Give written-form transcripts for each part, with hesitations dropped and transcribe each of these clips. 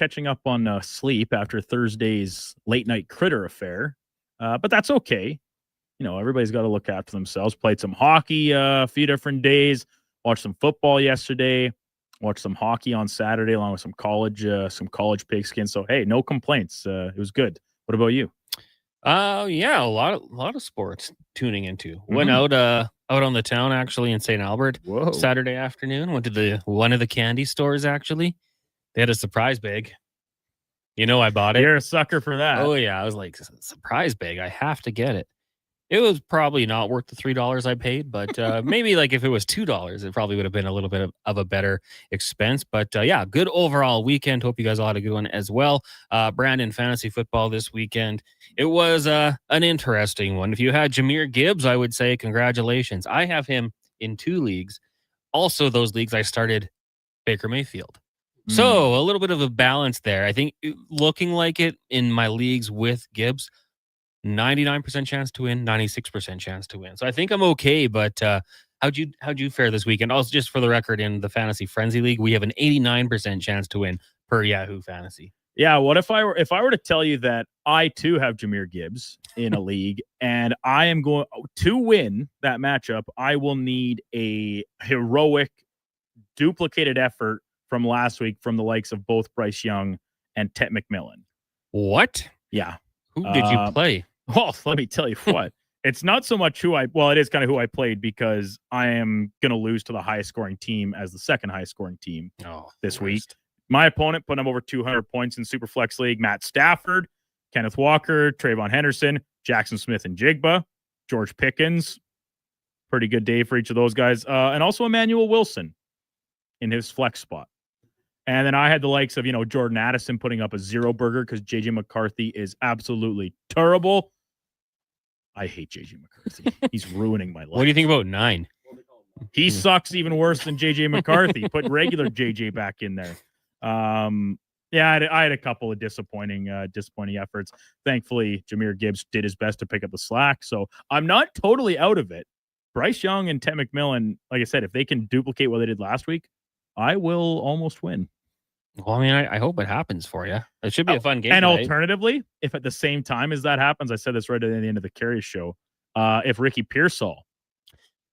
catching up on sleep after Thursday's late night critter affair, but that's okay. You know, everybody's got to look after themselves. Played some hockey a few different days. Watched some football yesterday. Watched some hockey on Saturday, along with some college pigskin. So hey, no complaints. It was good. What about you? Yeah, a lot of sports tuning into. Went out on the town actually in St. Albert. Whoa. Saturday afternoon. Went to one of the candy stores actually. They had a surprise bag. You know, I bought it. You're a sucker for that. Oh yeah, I was like, surprise bag. I have to get it. It was probably not worth the $3 I paid, but maybe like if it was $2, it probably would have been a little bit of a better expense. But yeah, good overall weekend. Hope you guys all had a good one as well. Brandon, fantasy football this weekend. It was an interesting one. If you had Jahmyr Gibbs, I would say congratulations. I have him in 2 leagues. Also, those leagues I started Baker Mayfield. So a little bit of a balance there. I think looking like it in my leagues with Gibbs, 99% chance to win, 96% chance to win. So I think I'm okay, but how'd you fare this weekend? Also, just for the record, in the Fantasy Frenzy League, we have an 89% chance to win per Yahoo Fantasy. Yeah, what if I were to tell you that I too have Jahmyr Gibbs in a league and I am going to win that matchup, I will need a heroic duplicated effort from last week from the likes of both Bryce Young and Tet McMillan. What? Yeah. Who did you play? Well, let me tell you what. It's not so much it is kind of who I played because I am going to lose to the highest scoring team as the second highest scoring team this week. My opponent put him over 200 points in Superflex League. Matt Stafford, Kenneth Walker, Trayvon Henderson, Jackson Smith and Jigba, George Pickens. Pretty good day for each of those guys. And also Emmanuel Wilson in his flex spot. And then I had the likes of, Jordan Addison putting up a 0 burger because J.J. McCarthy is absolutely terrible. I hate J.J. McCarthy. He's ruining my life. What do you think about 9? He sucks even worse than J.J. McCarthy. Put regular J.J. back in there. Yeah, I had a couple of disappointing efforts. Thankfully, Jahmyr Gibbs did his best to pick up the slack. So I'm not totally out of it. Bryce Young and Tet McMillan, like I said, if they can duplicate what they did last week, I will almost win. Well, I mean, I hope it happens for you. It should be a fun game. And alternatively, if at the same time as that happens, I said this right at the end of the Carriers show, if Ricky Pearsall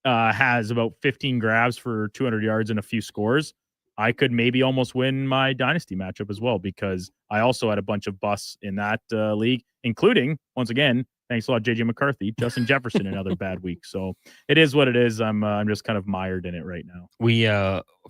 has about 15 grabs for 200 yards and a few scores, I could maybe almost win my dynasty matchup as well because I also had a bunch of busts in that league, including, once again, thanks a lot, J.J. McCarthy, Justin Jefferson, another bad week. So it is what it is. I'm just kind of mired in it right now.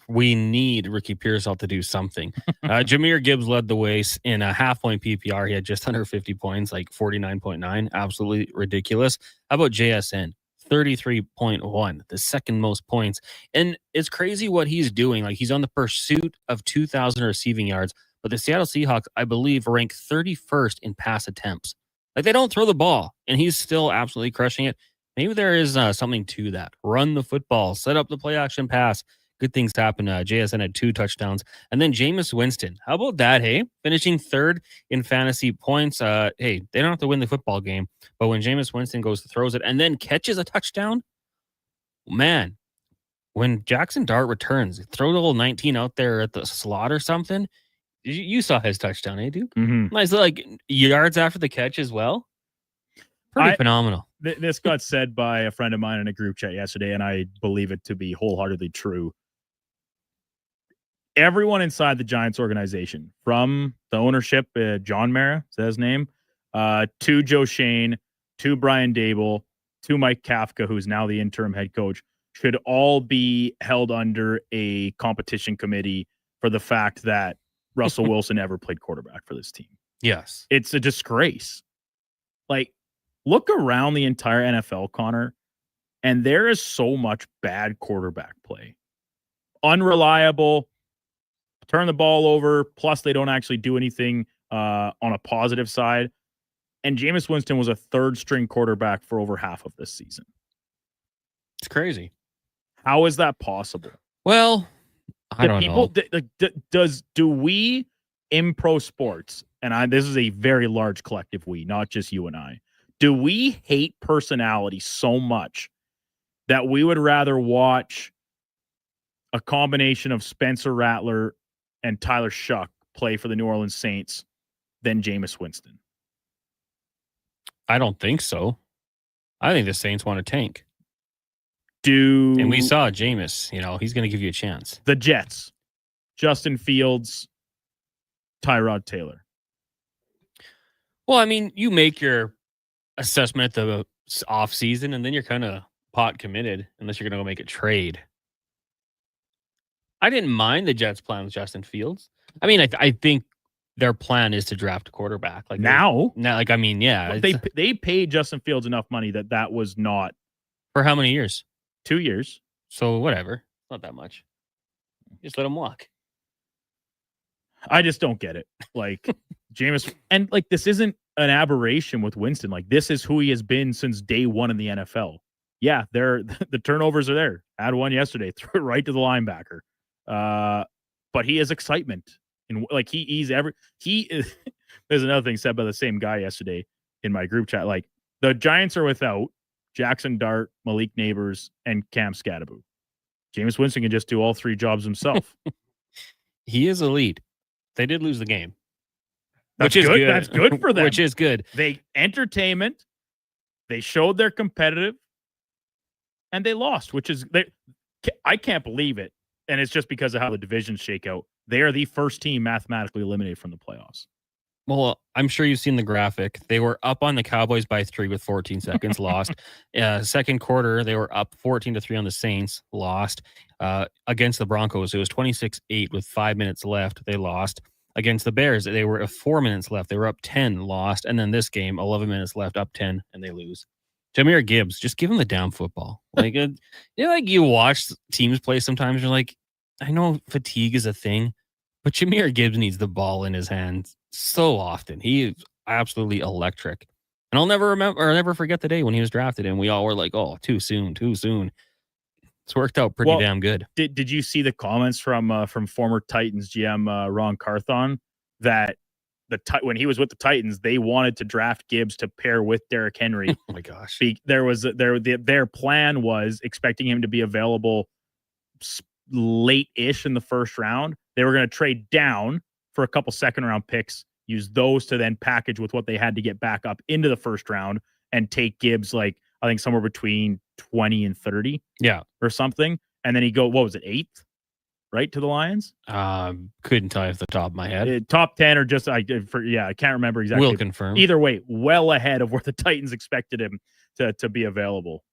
We need Ricky Pearsall to do something. Jahmyr Gibbs led the way in a half-point PPR. He had just under 50 points, like 49.9. Absolutely ridiculous. How about JSN? 33.1, the second most points. And it's crazy what he's doing. Like, he's on the pursuit of 2,000 receiving yards, but the Seattle Seahawks, I believe, rank 31st in pass attempts. Like, they don't throw the ball, and he's still absolutely crushing it. Maybe there is something to that. Run the football, set up the play action pass. Good things happen. JSN had 2 touchdowns. And then Jameis Winston. How about that, hey? Finishing 3rd in fantasy points. Hey, they don't have to win the football game, but when Jameis Winston throws it, and then catches a touchdown, man, when Jackson Dart returns, throw the little 19 out there at the slot or something. You saw his touchdown, eh, Duke? Mm-hmm. Nice, like, yards after the catch as well. Pretty phenomenal. This got said by a friend of mine in a group chat yesterday, and I believe it to be wholeheartedly true. Everyone inside the Giants organization, from the ownership, John Mara, is that his name, to Joe Shane, to Brian Dable, to Mike Kafka, who's now the interim head coach, should all be held under a competition committee for the fact that Russell Wilson never played quarterback for this team. Yes. It's a disgrace. Like, look around the entire NFL, Connor, and there is so much bad quarterback play. Unreliable, turn the ball over, plus they don't actually do anything on a positive side. And Jameis Winston was a 3rd-string quarterback for over half of this season. It's crazy. How is that possible? Well, I don't know. Do we in pro sports, and this is a very large collective we, not just you and I, do we hate personality so much that we would rather watch a combination of Spencer Rattler and Tyler Shuck play for the New Orleans Saints than Jameis Winston? I don't think so. I think the Saints want to tank. And we saw Jameis, he's going to give you a chance. The Jets, Justin Fields, Tyrod Taylor. Well, I mean, you make your assessment at the off season, and then you're kind of pot committed unless you're going to go make a trade. I didn't mind the Jets' plan with Justin Fields. I mean, I think their plan is to draft a quarterback. Like now, yeah. They paid Justin Fields enough money that was not. For how many years? 2 years. So whatever. Not that much. Just let him walk. I just don't get it. Like Jameis, and like this isn't an aberration with Winston. Like this is who he has been since day one in the NFL. Yeah, the turnovers are there. Had one yesterday, threw it right to the linebacker. But he has excitement, and like he is. There's another thing said by the same guy yesterday in my group chat. Like the Giants are without Jackson Dart, Malik Neighbors, and Cam Scatterbo. Jameis Winston can just do all three jobs himself. He is elite. They did lose the game. Which is good. That's good for them. Which is good. They entertainment. They showed they're competitive. And they lost, which is I can't believe it. And it's just because of how the divisions shake out. They are the first team mathematically eliminated from the playoffs. Well, I'm sure you've seen the graphic. They were up on the Cowboys by 3 with 14 seconds, lost. Second quarter, they were up 14-3 on the Saints, lost. Against the Broncos, it was 26-8 with 5 minutes left. They lost. Against the Bears, they were 4 minutes left. They were up 10, lost. And then this game, 11 minutes left, up 10, and they lose. Jameer Gibbs, just give him the damn football. Like, you watch teams play sometimes, you're like, I know fatigue is a thing, but Jameer Gibbs needs the ball in his hands so often. He is absolutely electric. And I'll never forget the day when he was drafted and we all were like, oh, too soon. It's worked out pretty damn good. Did you see the comments from former Titans GM Ron Carthon that when he was with the Titans, they wanted to draft Gibbs to pair with Derrick Henry. Oh my gosh. Their plan was expecting him to be available late-ish in the first round. They were going to trade down for a couple second-round picks, use those to then package with what they had to get back up into the first round and take Gibbs, like, I think somewhere between 20 and 30. Yeah. Or something. And then he go, what was it, 8th? Right to the Lions? Couldn't tell you off the top of my head. Top 10 or just, I can't remember exactly. We'll confirm. Either way, well ahead of where the Titans expected him to be available.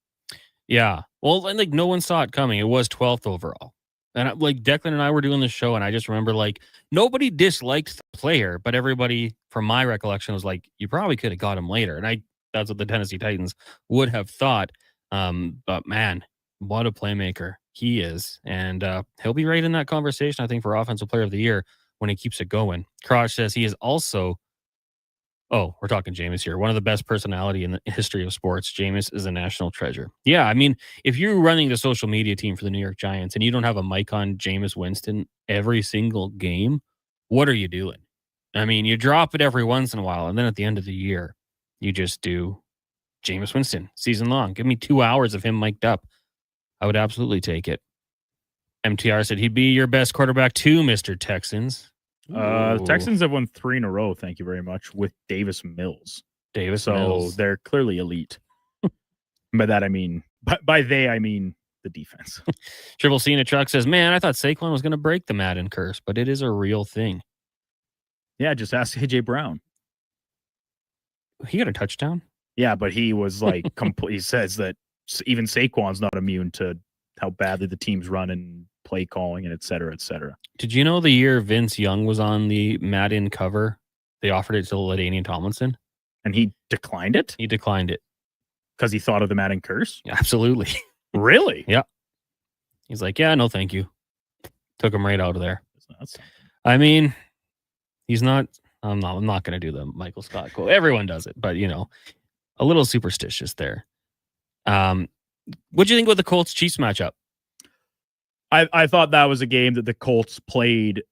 Yeah. Well, and like no one saw it coming. It was 12th overall. And like Declan and I were doing the show, and I just remember like nobody disliked the player, but everybody, from my recollection, was like, you probably could have got him later. And that's what the Tennessee Titans would have thought. But man, what a playmaker he is. And he'll be right in that conversation, I think, for Offensive Player of the Year when he keeps it going. Crotch says he is also, we're talking Jameis here, one of the best personality in the history of sports. Jameis is a national treasure. Yeah, I mean, if you're running the social media team for the New York Giants and you don't have a mic on Jameis Winston every single game, what are you doing? I mean, you drop it every once in a while, and then at the end of the year, you just do Jameis Winston season long. Give me 2 hours of him mic'd up. I would absolutely take it. MTR said he'd be your best quarterback too, Mr. Texans. The Texans have won 3 in a row, thank you very much, with Davis Mills. So they're clearly elite. By that I mean, by they I mean the defense. Triple C in a truck says, man, I thought Saquon was going to break the Madden curse, but it is a real thing. Yeah, just ask AJ Brown. He got a touchdown? Yeah, but he was like, he says that even Saquon's not immune to how badly the team's run and play calling and et cetera, et cetera. Did you know the year Vince Young was on the Madden cover, they offered it to LaDainian Tomlinson? And he declined it? He declined it. Because he thought of the Madden curse? Yeah, absolutely. Really? Yeah. He's like, yeah, no, thank you. Took him right out of there. I mean, he's not, I'm not going to do the Michael Scott quote. Everyone does it, but a little superstitious there. What do you think about the Colts Chiefs matchup? I thought that was a game that the Colts played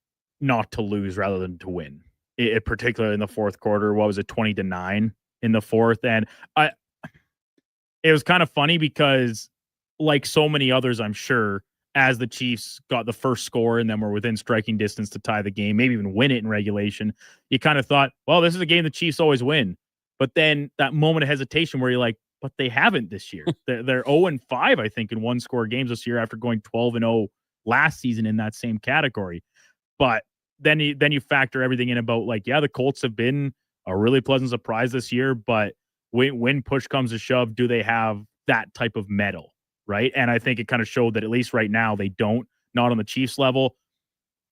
not to lose rather than to win. It particularly in the fourth quarter. What was it, 20-9 in the fourth? And it was kind of funny because, like so many others, I'm sure, as the Chiefs got the first score and then were within striking distance to tie the game, maybe even win it in regulation, you kind of thought, well, this is a game the Chiefs always win. But then that moment of hesitation where you're like, but they haven't this year. They're 0-5, I think, in one-score games this year after going 12-0 last season in that same category. But then you factor everything in about like, yeah, the Colts have been a really pleasant surprise this year, but when push comes to shove, do they have that type of mettle? Right. And I think it kind of showed that at least right now they don't, not on the Chiefs level.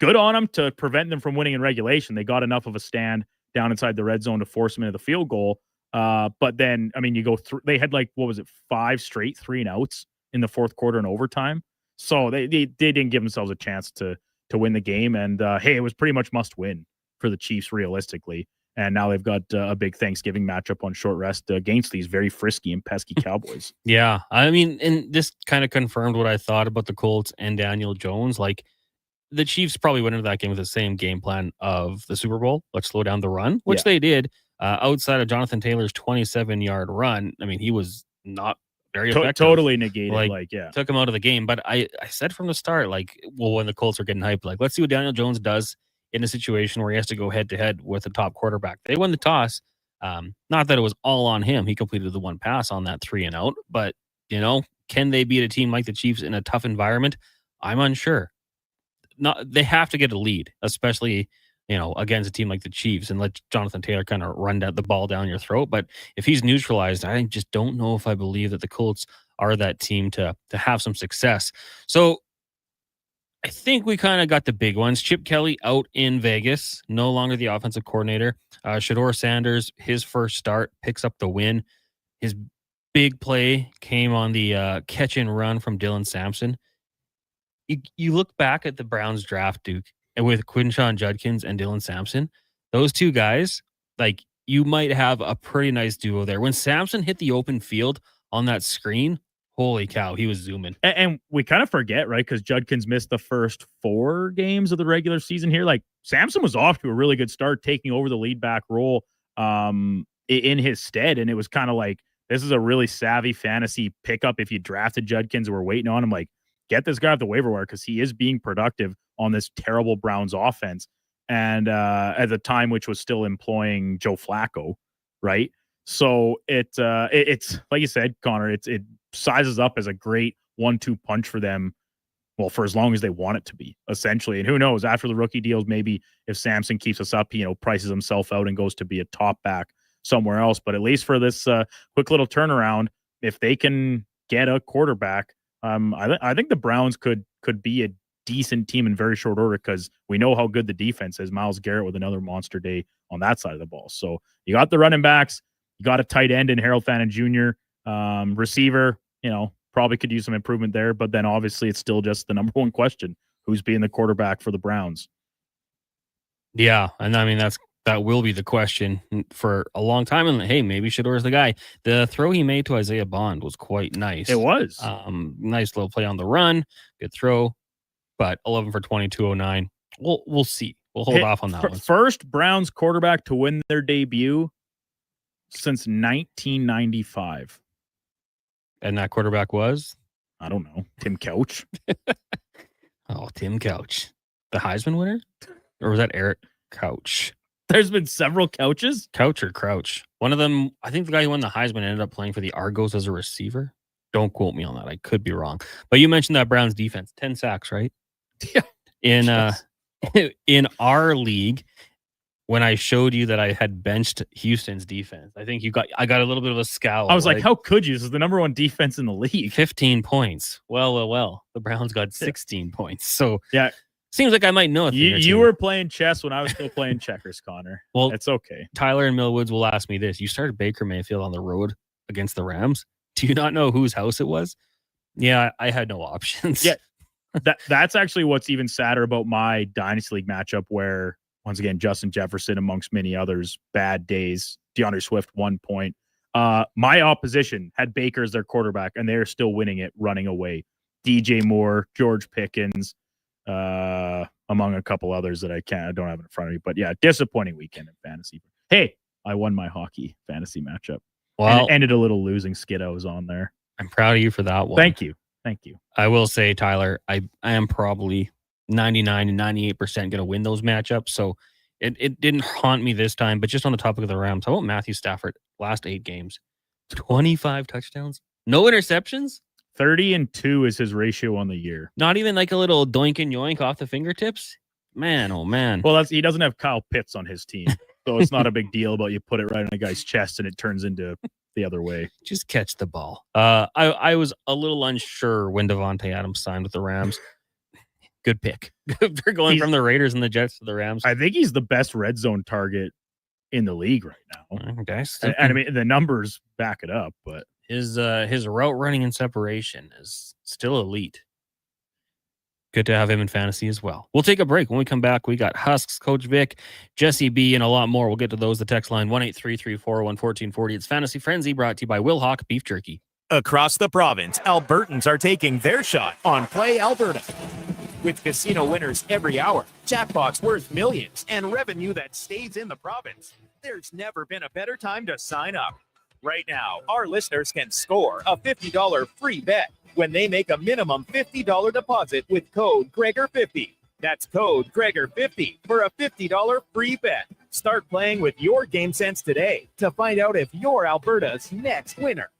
Good on them to prevent them from winning in regulation. They got enough of a stand down inside the red zone to force them into the field goal. But then, I mean, you go through, they had like, what was it? 5 straight 3-and-outs in the fourth quarter and overtime. So they didn't give themselves a chance to win the game. And hey, it was pretty much must win for the Chiefs realistically. And now they've got a big Thanksgiving matchup on short rest against these very frisky and pesky Cowboys. Yeah. I mean, and this kind of confirmed what I thought about the Colts and Daniel Jones. Like, the Chiefs probably went into that game with the same game plan of the Super Bowl. Let's slow down the run, which they did. Outside of Jonathan Taylor's 27-yard run, I mean, he was not very effective. Totally negated. Took him out of the game. But I said from the start, like, well, when the Colts are getting hyped, like, let's see what Daniel Jones does in a situation where he has to go head-to-head with a top quarterback. They won the toss. Not that it was all on him. He completed the one pass on that 3-and-out. But, can they beat a team like the Chiefs in a tough environment? I'm unsure. They have to get a lead, especially, against a team like the Chiefs, and let Jonathan Taylor kind of run the ball down your throat. But if he's neutralized, I just don't know if I believe that the Colts are that team to have some success. So I think we kind of got the big ones. Chip Kelly out in Vegas, no longer the offensive coordinator. Shedeur Sanders, his first start, picks up the win. His big play came on the catch and run from Dylan Sampson. You look back at the Browns draft, Duke, and with Quinshawn Judkins and Dylan Sampson, those two guys, like, you might have a pretty nice duo there. When Sampson hit the open field on that screen, holy cow, he was zooming. And we kind of forget, right? Because Judkins missed the first 4 games of the regular season here. Like, Sampson was off to a really good start, taking over the lead back role in his stead. And it was kind of like, this is a really savvy fantasy pickup. If you drafted Judkins and were waiting on him, like, get this guy off the waiver wire because he is being productive on this terrible Browns offense. And at the time, which was still employing Joe Flacco, right? So it's like you said, Connor, it sizes up as a great 1-2 punch for them. Well, for as long as they want it to be, essentially. And who knows, after the rookie deals, maybe if Sampson keeps us up, prices himself out and goes to be a top back somewhere else. But at least for this quick little turnaround, if they can get a quarterback, I think the Browns could be a decent team in very short order because we know how good the defense is. Myles Garrett with another monster day on that side of the ball. So you got the running backs, you got a tight end in Harold Fannin Jr., receiver, probably could use some improvement there. But then obviously it's still just the number one question: who's being the quarterback for the Browns? Yeah, and I mean that will be the question for a long time. And hey, maybe Shedeur's the guy. The throw he made to Isaiah Bond was quite nice. It was nice little play on the run, good throw. But 11 for 2209. We'll see. We'll hold off on that one. First Browns quarterback to win their debut since 1995. And that quarterback was? I don't know. Tim Couch. Oh, Tim Couch. The Heisman winner? Or was that Eric Couch? There's been several Couches. Couch or Crouch. One of them, I think the guy who won the Heisman ended up playing for the Argos as a receiver. Don't quote me on that. I could be wrong. But you mentioned that Browns defense. 10 sacks, right? Yeah. In our league, when I showed you that I had benched Houston's defense, I think I got a little bit of a scowl. I was like, how could you? This is the number one defense in the league. 15 points. Well. The Browns got 16 points. So yeah. Seems like I might know it. You were playing chess when I was still playing checkers, Connor. Well, it's okay. Tyler and Millwoods will ask me this. You started Baker Mayfield on the road against the Rams. Do you not know whose house it was? Yeah, I had no options. Yeah, that's actually what's even sadder about my Dynasty League matchup where, once again, Justin Jefferson, amongst many others, bad days. DeAndre Swift, 1 point. My opposition had Baker as their quarterback, and they're still winning it, running away. DJ Moore, George Pickens, among a couple others that I don't have in front of me. But yeah, disappointing weekend in fantasy. Hey, I won my hockey fantasy matchup. Well, and it ended a little losing skid I was on there. I'm proud of you for that one. Thank you. Thank you. I will say, Tyler, I am probably 99 and 98% going to win those matchups. So it didn't haunt me this time. But just on the topic of the Rams, how about Matthew Stafford? Last 8 games, 25 touchdowns, no interceptions. 30-2 is his ratio on the year. Not even like a little doink and yoink off the fingertips. Man, oh man. Well, he doesn't have Kyle Pitts on his team, so it's not a big deal about you put it right on a guy's chest and it turns into the other way. Just catch the ball. I was a little unsure when Devontae Adams signed with the Rams. Good pick. They're going from the Raiders and the Jets to the Rams. I think he's the best red zone target in the league right now. Okay, and I mean the numbers back it up, but his route running and separation is still elite. Good to have him in fantasy as well. We'll take a break. When we come back, we got Husks, Coach Vic, Jesse B, and a lot more. We'll get to those. The text line 1-833-401-1440. It's Fantasy Frenzy, brought to you by Will Hawk Beef Jerky. Across the province, Albertans are taking their shot on Play Alberta. With casino winners every hour, jackpots worth millions, and revenue that stays in the province, there's never been a better time to sign up. Right now, our listeners can score a $50 free bet when they make a minimum $50 deposit with code Gregor50. That's code Gregor50 for a $50 free bet. Start playing with your game sense today to find out if you're Alberta's next winner.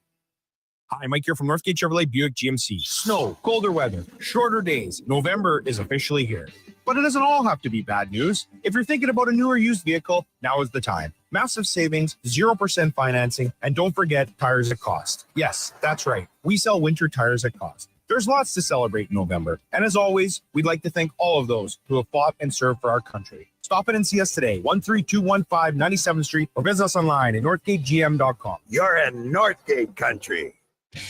Hi, Mike here from Northgate Chevrolet Buick GMC. Snow, colder weather, shorter days. November is officially here. But it doesn't all have to be bad news. If you're thinking about a new or used vehicle, now is the time. Massive savings, 0% financing, and don't forget tires at cost. Yes, that's right. We sell winter tires at cost. There's lots to celebrate in November. And as always, we'd like to thank all of those who have fought and served for our country. Stop in and see us today, 13215 97th Street, or visit us online at northgategm.com. You're in Northgate country.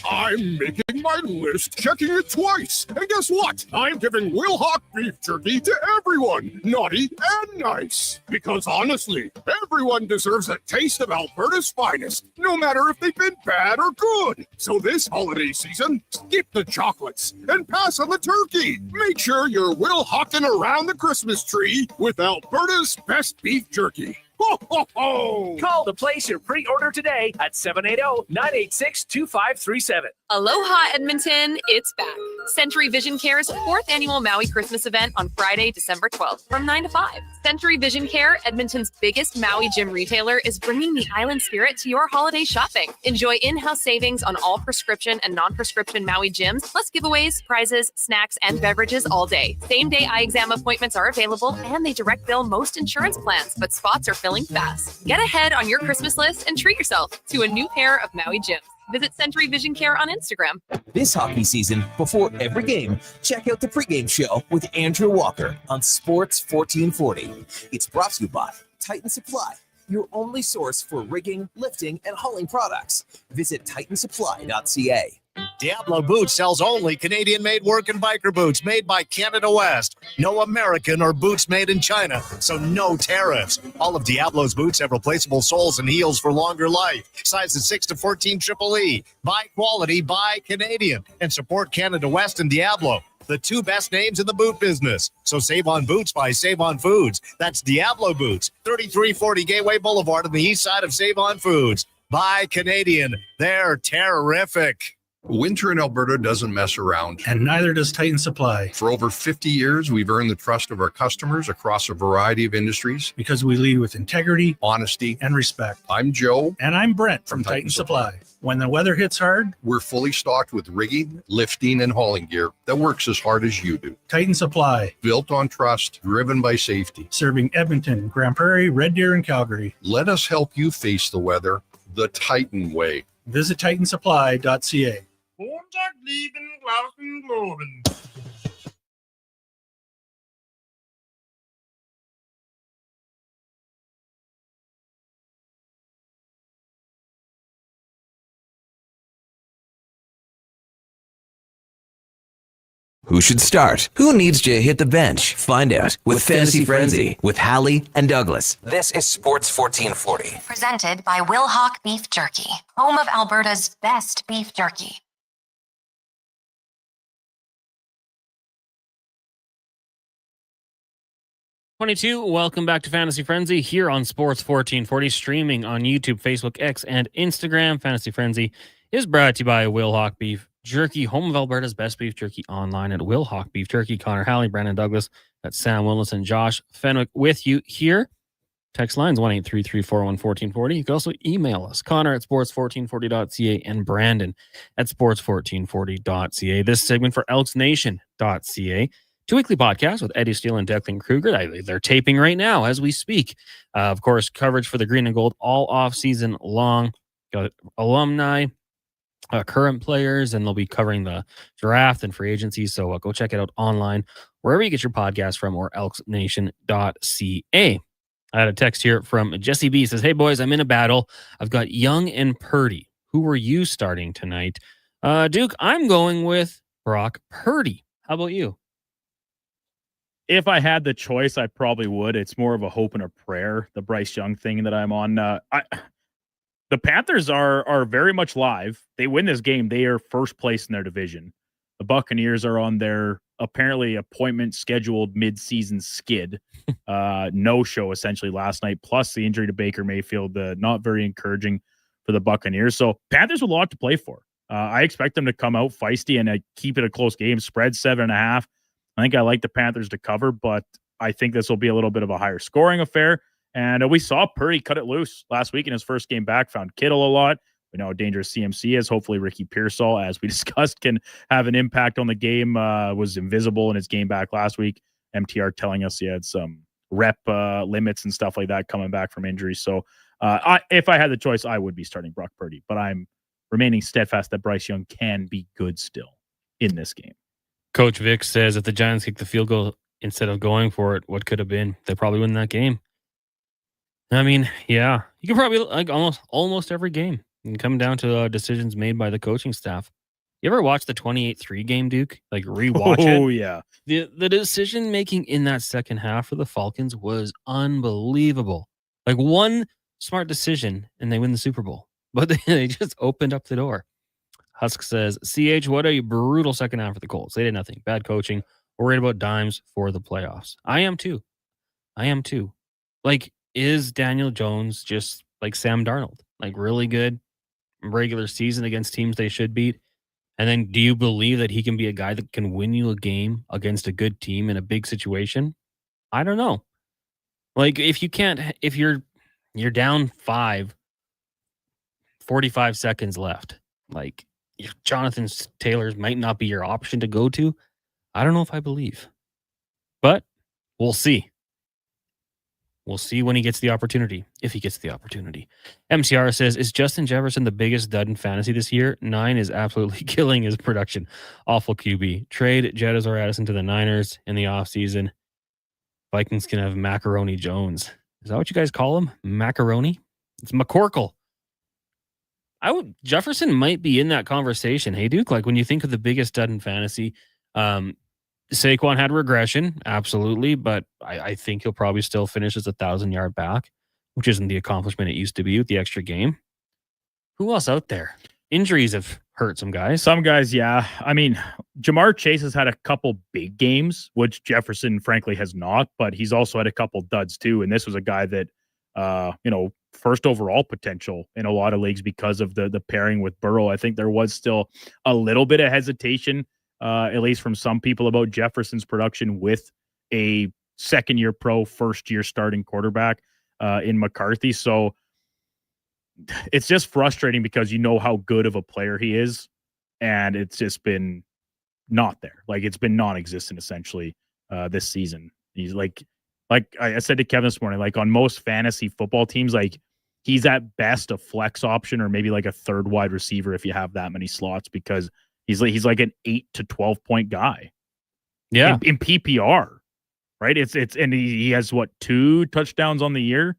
I'm making my list, checking it twice. And guess what? I'm giving Will Hawk Beef Jerky to everyone, naughty and nice. Because honestly, everyone deserves a taste of Alberta's finest, no matter if they've been bad or good. So this holiday season, skip the chocolates and pass on the turkey. Make sure you're Will Hawking around the Christmas tree with Alberta's best beef jerky. Ho, ho, ho! Call to place your pre-order today at 780-986-2537. Aloha, Edmonton. It's back. Century Vision Care's 4th annual Maui Christmas event on Friday, December 12th from 9 to 5. Century Vision Care, Edmonton's biggest Maui gym retailer, is bringing the island spirit to your holiday shopping. Enjoy in-house savings on all prescription and non-prescription Maui gyms, plus giveaways, prizes, snacks, and beverages all day. Same-day eye exam appointments are available, and they direct bill most insurance plans, but spots are filling fast. Get ahead on your Christmas list and treat yourself to a new pair of Maui gyms. Visit Century Vision Care on Instagram. This hockey season, before every game, check out the pregame show with Andrew Walker on Sports 1440. It's brought to you by Titan Supply, your only source for rigging, lifting, and hauling products. Visit titansupply.ca. Diablo Boots sells only Canadian-made work and biker boots made by Canada West. No American or boots made in China, so no tariffs. All of Diablo's boots have replaceable soles and heels for longer life. Sizes 6 to 14 Triple E. Buy quality, buy Canadian. And support Canada West and Diablo, the two best names in the boot business. So save on boots by Save On Foods. That's Diablo Boots, 3340 Gateway Boulevard on the east side of Save On Foods. Buy Canadian. They're terrific. Winter in Alberta doesn't mess around. And neither does Titan Supply. For over 50 years, we've earned the trust of our customers across a variety of industries. Because we lead with integrity, honesty, and respect. I'm Joe. And I'm Brent from Titan Supply. When the weather hits hard, we're fully stocked with rigging, lifting, and hauling gear that works as hard as you do. Titan Supply. Built on trust, driven by safety. Serving Edmonton, Grand Prairie, Red Deer, and Calgary. Let us help you face the weather the Titan way. Visit titansupply.ca. Who should start? Who needs to hit the bench? Find out with Fantasy Frenzy with Halley and Douglas. This is Sports 1440. Presented by Will Hawk Beef Jerky, home of Alberta's best beef jerky. Welcome back to Fantasy Frenzy here on Sports 1440, streaming on YouTube, Facebook, X, and Instagram. Fantasy Frenzy is brought to you by Will Hawk Beef Jerky, home of Alberta's best beef jerky online at Will Hawk Beef Jerky. Connor Halley, Brandon Douglas, that's Sam Willis and Josh Fenwick with you here. Text lines 1-833-401-1440. You can also email us, Connor at sports1440.ca and Brandon at sports1440.ca. This segment for elksnation.ca. 2 weekly podcasts with Eddie Steele and Declan Kruger. They're taping right now as we speak. Of course, coverage for the green and gold all off season long. Got alumni, current players, and they'll be covering the draft and free agency. So go check it out online, wherever you get your podcast from, or elksnation.ca. I had a text here from Jesse B. Says, hey, boys, I'm in a battle. I've got Young and Purdy. Who were you starting tonight? Duke, I'm going with Brock Purdy. How about you? If I had the choice, I probably would. It's more of a hope and a prayer, the Bryce Young thing that I'm on. The Panthers are very much live. They win this game. They are first place in their division. The Buccaneers are on their apparently appointment scheduled mid-season skid. No-show essentially last night, plus the injury to Baker Mayfield. Not very encouraging for the Buccaneers. So Panthers have a lot to play for. I expect them to come out feisty and keep it a close game. Spread 7.5. I think I like the Panthers to cover, but I think this will be a little bit of a higher scoring affair. And we saw Purdy cut it loose last week in his first game back, found Kittle a lot. We know how dangerous CMC is. Hopefully Ricky Pearsall, as we discussed, can have an impact on the game. Was invisible in his game back last week. MTR telling us he had some rep limits and stuff like that coming back from injury. So if I had the choice, I would be starting Brock Purdy. But I'm remaining steadfast that Bryce Young can be good still in this game. Coach Vic says if the Giants kick the field goal instead of going for it, what could have been? They probably win that game. I mean, yeah, you can probably like almost every game and come down to decisions made by the coaching staff. You ever watch the 28-3 game, Duke? Like rewatch it? Oh, yeah. The decision making in that second half for the Falcons was unbelievable. Like one smart decision and they win the Super Bowl, but they just opened up the door. Husk says, CH, what a brutal second half for the Colts. They did nothing. Bad coaching. Worried about dimes for the playoffs. I am too. Like, is Daniel Jones just like Sam Darnold? Like really good regular season against teams they should beat? And then do you believe that he can be a guy that can win you a game against a good team in a big situation? I don't know. Like if you're down 5, 45 seconds left, like Jonathan Taylor might not be your option to go to. I don't know if I believe, but we'll see. We'll see when he gets the opportunity, if he gets the opportunity. MCR says, is Justin Jefferson the biggest dud in fantasy this year? 9 is absolutely killing his production. Awful QB. Trade Jettas or Addison to the Niners in the offseason. Vikings can have Macaroni Jones. Is that what you guys call him? Macaroni? It's McCorkle. Jefferson might be in that conversation. Hey, Duke, like when you think of the biggest dud in fantasy, Saquon had regression, absolutely, but I think he'll probably still finish as 1,000-yard back, which isn't the accomplishment it used to be with the extra game. Who else out there? Injuries have hurt some guys. Some guys, yeah. I mean, Jamar Chase has had a couple big games, which Jefferson, frankly, has not, but he's also had a couple duds too, and this was a guy that, first overall potential in a lot of leagues because of the pairing with Burrow. I think there was still a little bit of hesitation, at least from some people, about Jefferson's production with a second-year pro, first-year starting quarterback in McCarthy. So it's just frustrating because you know how good of a player he is, and it's just been not there. Like, it's been non-existent, essentially, this season. He's like I said to Kevin this morning, like on most fantasy football teams, like he's at best a flex option or maybe like a third wide receiver if you have that many slots, because he's like an 8 to 12 point guy. Yeah. In PPR, right? And he has 2 touchdowns on the year.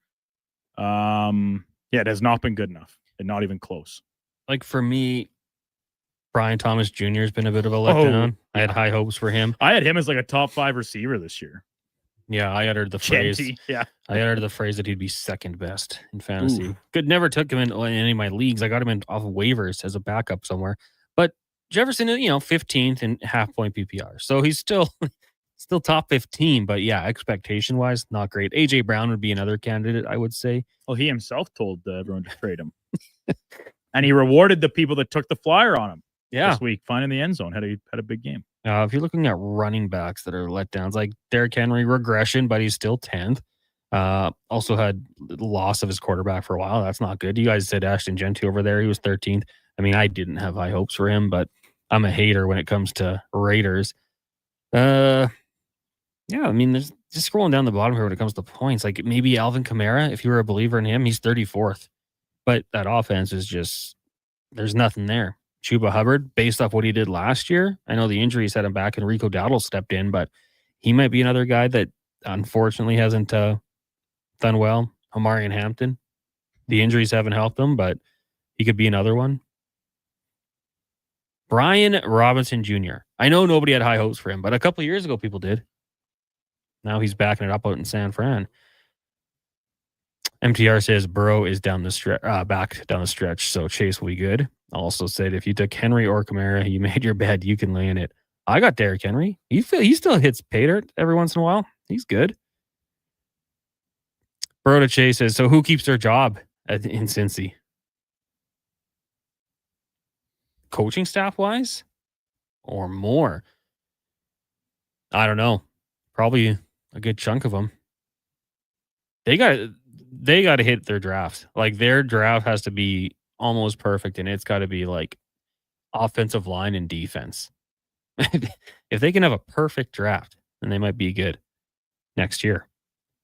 It has not been good enough and not even close. Like for me, Brian Thomas Jr. has been a bit of a letdown. I had high hopes for him. I had him as like a top 5 receiver this year. Yeah, I uttered the phrase. Yeah, I uttered the phrase that he'd be second best in fantasy. Never took him in any of my leagues. I got him in off of waivers as a backup somewhere. But Jefferson, 15th in half point PPR, so he's still top 15. But yeah, expectation wise, not great. AJ Brown would be another candidate, I would say. Well, he himself told everyone to trade him, and he rewarded the people that took the flyer on him. this week, finding the end zone. Had a big game. If you're looking at running backs that are letdowns, like Derrick Henry, regression, but he's still 10th. Also had loss of his quarterback for a while. That's not good. You guys said Ashton Genty over there. He was 13th. I mean, I didn't have high hopes for him, but I'm a hater when it comes to Raiders. Yeah, I mean, there's just scrolling down the bottom here when it comes to points. Like maybe Alvin Kamara, if you were a believer in him, he's 34th. But that offense is just, there's nothing there. Chuba Hubbard, based off what he did last year, I know the injuries had him back and Rico Dowdle stepped in, but he might be another guy that unfortunately hasn't done well. Omarion Hampton, the injuries haven't helped him, but he could be another one. Brian Robinson Jr. I know nobody had high hopes for him, but a couple of years ago people did. Now he's backing it up out in San Fran. MTR says Burrow is back down the stretch, so Chase will be good. Also said if you took Henry or Kamara, you made your bed, you can lay in it. I got Derrick Henry. He still hits pay dirt every once in a while. He's good. Burrow to Chase says, so who keeps their job in Cincy? Coaching staff wise? Or more? I don't know. Probably a good chunk of them. They got to hit their draft. Like their draft has to be almost perfect, and it's got to be like offensive line and defense. If they can have a perfect draft, then they might be good next year.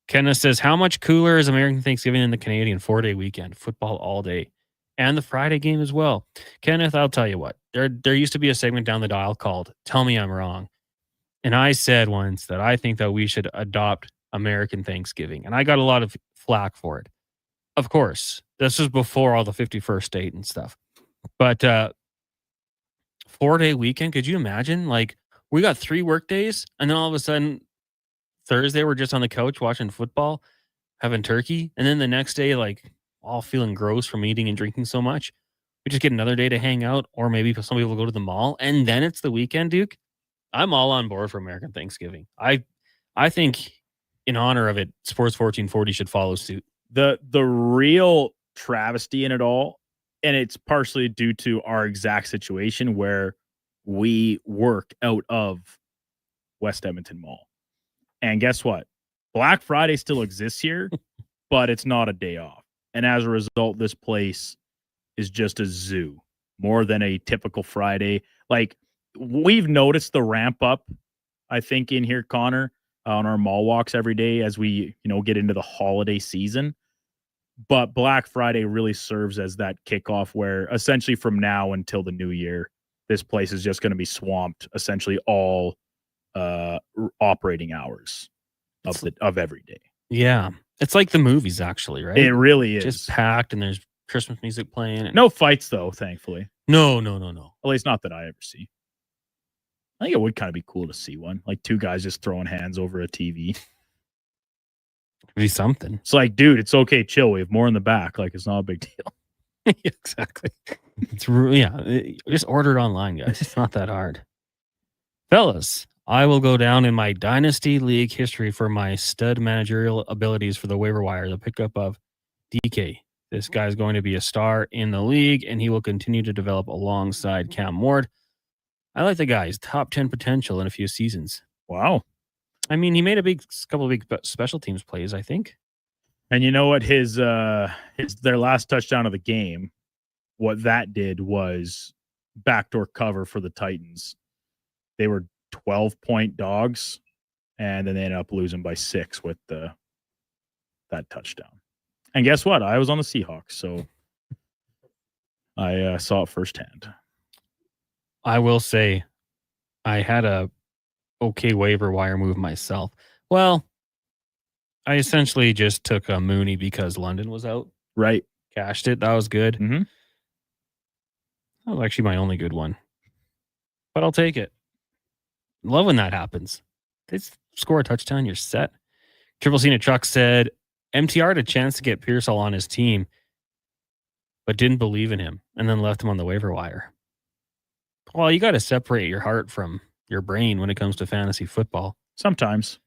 Kenneth says, how much cooler is American Thanksgiving in the Canadian 4-day weekend? Football all day. And the Friday game as well. Kenneth, I'll tell you what. There used to be a segment down the dial called Tell Me I'm Wrong. And I said once that I think that we should adopt American Thanksgiving. And I got a lot of flack for it. Of course, this was before all the 51st state and stuff. But 4-day weekend, could you imagine? Like, we got 3 work days, and then all of a sudden, Thursday, we're just on the couch watching football, having turkey. And then the next day, like, all feeling gross from eating and drinking so much. We just get another day to hang out, or maybe some people go to the mall, and then it's the weekend, Duke. I'm all on board for American Thanksgiving. I think in honor of it, Sports 1440 should follow suit. The real travesty in it all, and it's partially due to our exact situation where we work out of West Edmonton Mall. And guess what? Black Friday still exists here, but it's not a day off. And as a result, this place is just a zoo more than a typical Friday. Like, we've noticed the ramp up, I think, in here, Connor, on our mall walks every day as we, get into the holiday season. But Black Friday really serves as that kickoff where essentially from now until the new year, this place is just going to be swamped essentially all operating hours of every day. Yeah. It's like the movies, actually, right? It really is. Just packed, and there's Christmas music playing. And... No fights, though, thankfully. No. At least not that I ever see. I think it would kind of be cool to see one. Like 2 guys just throwing hands over a TV. Be something. It's like, dude, it's okay, chill. We have more in the back. Like, it's not a big deal. Exactly. Just order it online, guys. It's not that hard. Fellas, I will go down in my Dynasty League history for my stud managerial abilities for the waiver wire, the pickup of DK. This guy's going to be a star in the league, and he will continue to develop alongside Cam Ward. I like the guy. He's top 10 potential in a few seasons. Wow. I mean, he made a couple of big special teams plays, I think. And you know what? Their last touchdown of the game, what that did was backdoor cover for the Titans. They were 12-point dogs, and then they ended up losing by 6 with that touchdown. And guess what? I was on the Seahawks, so I saw it firsthand. I will say I had a okay waiver wire move myself. Well, I essentially just took a Mooney because London was out. Right. Cashed it. That was good. Mm-hmm. That was actually my only good one. But I'll take it. Love when that happens. They score a touchdown, you're set. Triple Cena Truck said, MTR had a chance to get Pearsall on his team, but didn't believe in him and then left him on the waiver wire. Well, you got to separate your heart from your brain when it comes to fantasy football. Sometimes.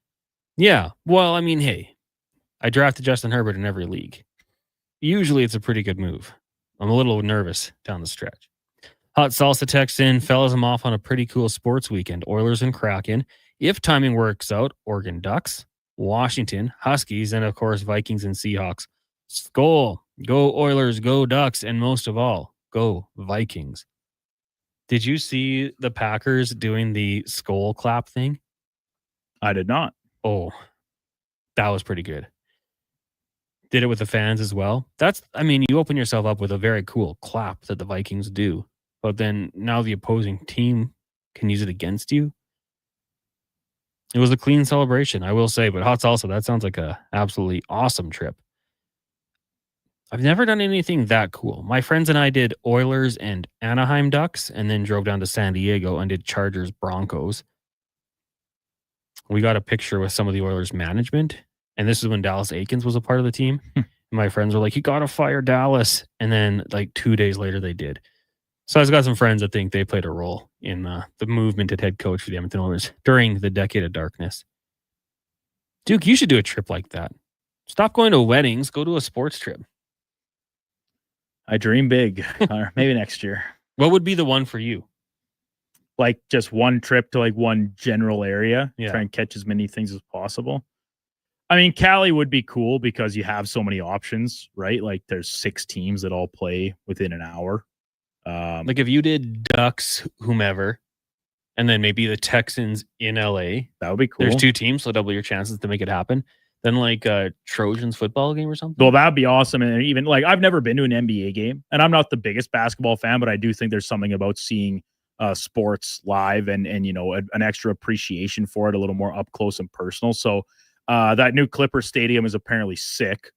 Yeah. Well, I mean, hey, I drafted Justin Herbert in every league. Usually it's a pretty good move. I'm a little nervous down the stretch. Hot Salsa texts in, fellas, I'm off on a pretty cool sports weekend. Oilers and Kraken. If timing works out, Oregon Ducks, Washington, Huskies, and of course, Vikings and Seahawks. Skol. Go Oilers, go Ducks, and most of all, go Vikings. Did you see the Packers doing the skull clap thing? I did not. Oh, that was pretty good. Did it with the fans as well. You open yourself up with a very cool clap that the Vikings do. But then now the opposing team can use it against you. It was a clean celebration, I will say. But Hot Salsa, that sounds like a absolutely awesome trip. I've never done anything that cool. My friends and I did Oilers and Anaheim Ducks and then drove down to San Diego and did Chargers Broncos. We got a picture with some of the Oilers management. And this is when Dallas Aikens was a part of the team. And my friends were like, you got to fire Dallas. And then 2 days later, they did. So I've got some friends that think they played a role in the movement at head coach for the Edmonton Oilers during the decade of darkness. Duke, you should do a trip like that. Stop going to weddings. Go to a sports trip. I dream big. Maybe next year. What would be the one for you? Just one trip to one general area. Yeah. Try and catch as many things as possible. I mean, Cali would be cool because you have so many options, right? There's 6 teams that all play within an hour. If you did Ducks, whomever, and then maybe the Texans in LA, that would be cool. There's 2 teams, so double your chances to make it happen. Then a Trojans football game or something. Well, that'd be awesome. And even I've never been to an NBA game, and I'm not the biggest basketball fan, but I do think there's something about seeing sports live and an extra appreciation for it, a little more up close and personal. So that new Clipper Stadium is apparently sick.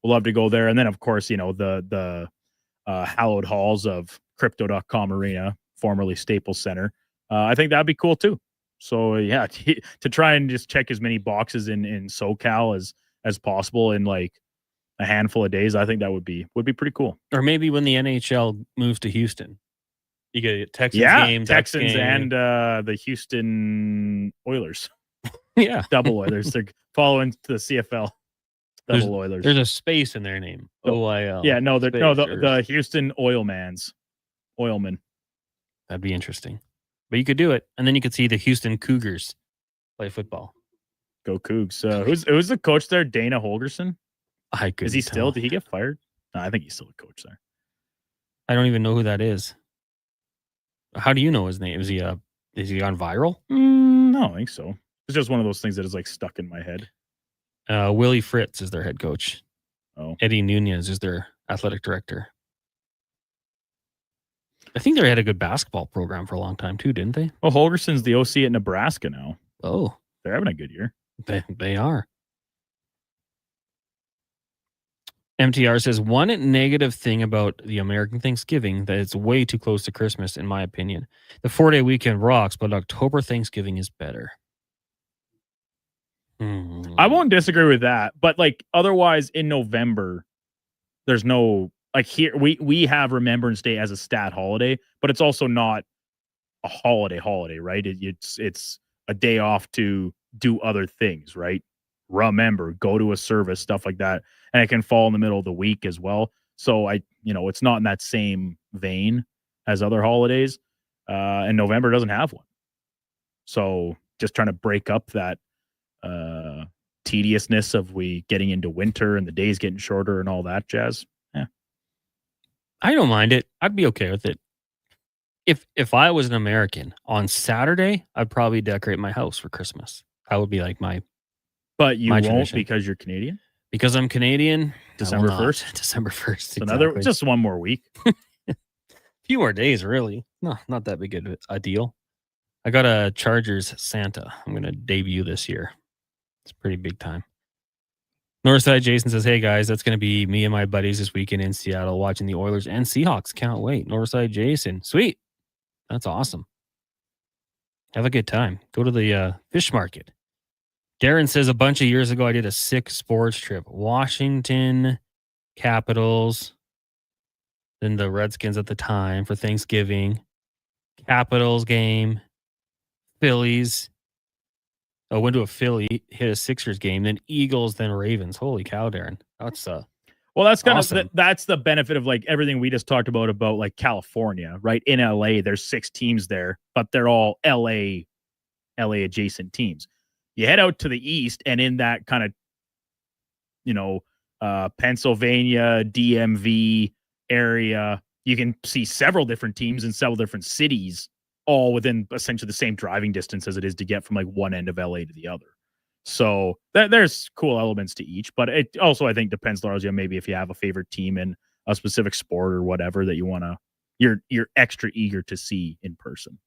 We'll love to go there. And then of course, the hallowed halls of Crypto.com Arena, formerly Staples Center. I think that'd be cool too. So yeah, to try and just check as many boxes in SoCal as possible in a handful of days, I think that would be pretty cool. Or maybe when the NHL moves to Houston, you get a Texans game, Texans game. And the Houston Oilers. Yeah, double Oilers. They're following to the CFL. Oilers. There's a space in their name. OIL. Yeah, no, the Houston Oilmen. That'd be interesting. But you could do it, and then you could see the Houston Cougars play football. Go Cougs. Who's the coach there? Dana Holgerson? Is he still? Did he get fired? No, I think he's still a coach there. I don't even know who that is. How do you know his name? Is he on viral? No, I think so. It's just one of those things that is stuck in my head. Willie Fritz is their head coach. Oh. Eddie Nunez is their athletic director. I think they had a good basketball program for a long time too, didn't they? Well, Holgerson's the OC at Nebraska now. Oh. They're having a good year. They are. MTR says, one negative thing about the American Thanksgiving that it's way too close to Christmas, in my opinion. The 4-day weekend rocks, but October Thanksgiving is better. I won't disagree with that, but otherwise in November, there's no here we have Remembrance Day as a stat holiday, but it's also not a holiday, right? It's a day off to do other things, right? Remember, go to a service, stuff like that, and it can fall in the middle of the week as well. So it's not in that same vein as other holidays, and November doesn't have one. So just trying to break up that tediousness of we getting into winter and the days getting shorter and all that jazz. Yeah. I don't mind it. I'd be okay with it. If I was an American on Saturday, I'd probably decorate my house for Christmas. That would be my But you my won't tradition. because you're Canadian? Because I'm Canadian. December 1st? December 1st. So just one more week. A few more days, really. No, not that big of a deal. I got a Chargers Santa. I'm going to debut this year. It's pretty big time. Northside Jason says, hey guys, that's going to be me and my buddies this weekend in Seattle watching the Oilers and Seahawks. Can't wait. Northside Jason. Sweet. That's awesome. Have a good time. Go to the fish market. Darren says, a bunch of years ago, I did a sick sports trip. Washington Capitals, then the Redskins at the time for Thanksgiving. Capitals game. Phillies. I went to a Philly, hit a Sixers game, then Eagles, then Ravens. Holy cow, Darren. That's Well, that's kind Awesome. of that's the benefit of like everything we just talked about like California, right? In LA, there's 6 teams there, but they're all LA adjacent teams. You head out to the east, and in that kind of, Pennsylvania, DMV area, you can see several different teams in several different cities, all within essentially the same driving distance as it is to get from like one end of LA to the other. So there's cool elements to each, but it also, I think, depends largely on maybe if you have a favorite team in a specific sport or whatever that you're extra eager to see in person.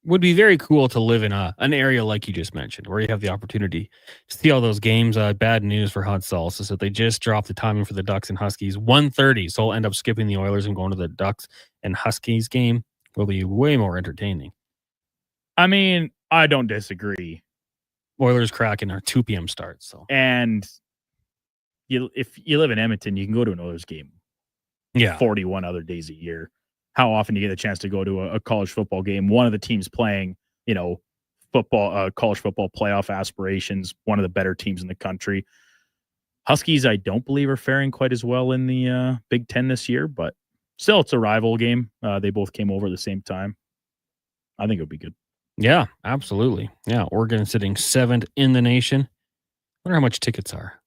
Would be very cool to live in an area like you just mentioned, where you have the opportunity to see all those games. Bad news for Hot Sauce is that they just dropped the timing for the Ducks and Huskies 1:30, so I'll end up skipping the Oilers and going to the Ducks and Huskies game. Will be way more entertaining. I mean, I don't disagree. Oilers Kraken are 2 p.m. starts. So, and if you live in Edmonton, you can go to an Oilers game. 41 other days a year. How often do you get a chance to go to a college football game? One of the teams playing, football, college football playoff aspirations. One of the better teams in the country. Huskies, I don't believe, are faring quite as well in the Big Ten this year, but still, it's a rival game. They both came over at the same time. I think it'll be good. Yeah, absolutely. Yeah, Oregon sitting 7th in the nation. Wonder how much tickets are.